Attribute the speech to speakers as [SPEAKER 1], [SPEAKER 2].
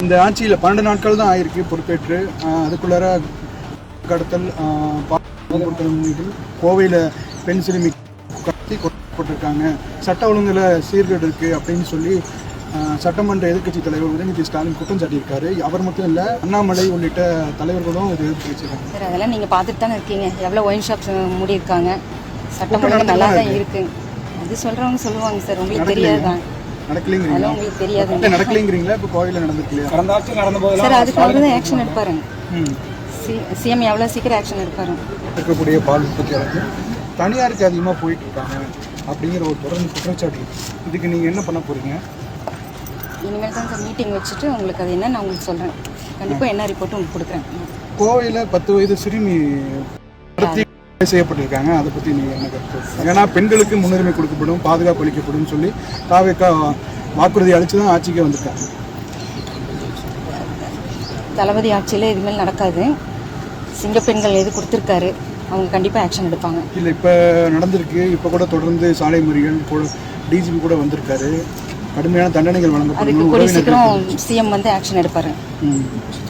[SPEAKER 1] இந்த ஆட்சியில் 12 நாட்கள் தான் ஆயிருக்கு பொறுப்பேற்று. அதுக்குள்ளார கடத்தல் கோவையில் பெண் சிறுமி கடத்தி கொண்டிருக்காங்க, சட்ட ஒழுங்குல சீர்கேடு இருக்குது அப்படின்னு சொல்லி சட்டமன்ற எதிர்க்கட்சி தலைவர் உதயநிதி ஸ்டாலின் குற்றம் சாட்டியிருக்காரு. அவர் மட்டும் இல்லை, அண்ணாமலை உள்ளிட்ட தலைவர்களும் இது எதிர்த்து வச்சிருக்காங்க.
[SPEAKER 2] சார் அதெல்லாம் நீங்கள் பார்த்துட்டு தானே இருக்கீங்க, எவ்வளோ ஒயின் ஷாப்ஸ் மூடியிருக்காங்க, சட்டம் ஒழுங்கு நல்லா தான் இருக்குது. அது சொல்கிறவங்க சொல்லுவாங்க சார், உங்களுக்கு தெரியாது தான்.
[SPEAKER 1] நடக்கலைங்கிறீங்களா?
[SPEAKER 2] உங்களுக்கு தெரியாது,
[SPEAKER 1] நடக்கலைங்கிறீங்களா? இப்போ கோவையில் நடந்துருக்கலையா?
[SPEAKER 3] கடந்த ஆட்சி நடந்தபோது
[SPEAKER 2] சார் அதுக்கு அவர் தான் ஆக்ஷன் எடுப்பாருங்க. சிஎம் எவ்வளோ சீக்கிரம் ஆக்ஷன் எடுப்பாரு.
[SPEAKER 1] இருக்கக்கூடிய பால் உற்பத்தியாளர்கள் தனியாருக்கு அதிகமாக போயிட்டு இருக்காங்க அப்படிங்கிற ஒரு தொடர்ந்து குற்றச்சாட்டு. இதுக்கு நீங்கள் என்ன பண்ண போகிறீங்க?
[SPEAKER 2] இனிமேல் தான் சார் மீட்டிங் வச்சுட்டு உங்களுக்கு அது என்னன்னு நான் உங்களுக்கு சொல்கிறேன். கண்டிப்பாக என்ன ரிப்போர்ட்டும் உங்களுக்கு கொடுக்குறேன்.
[SPEAKER 1] கோவையில் 10 வயது சிறுமி செய்யப்பட்டிருக்காங்க, அதை பற்றி நீங்கள் என்ன கருத்து? ஏன்னா பெண்களுக்கு முன்னுரிமை கொடுக்கப்படும், பாதுகாப்பு அளிக்கப்படும் சொல்லி தாவேக்கா வாக்குறுதி அளித்து தான் ஆட்சிக்கே வந்திருக்காங்க.
[SPEAKER 2] தளபதி ஆட்சியில் இதுமாதிரி நடக்காது. சிங்கப்பெண்கள் எது கொடுத்துருக்காரு, அவங்க கண்டிப்பாக ஆக்ஷன் எடுப்பாங்க.
[SPEAKER 1] இல்லை, இப்போ நடந்திருக்கு. இப்போ கூட தொடர்ந்து சாலை மறியல், டிஜிபி கூட வந்திருக்காரு. கடுமையான தண்டனைகள்
[SPEAKER 2] அதுக்கு
[SPEAKER 1] வழங்கப்படும்.
[SPEAKER 2] கூடிய சீக்கிரம் சிஎம் வந்து ஆக்ஷன் எடுப்பாரு.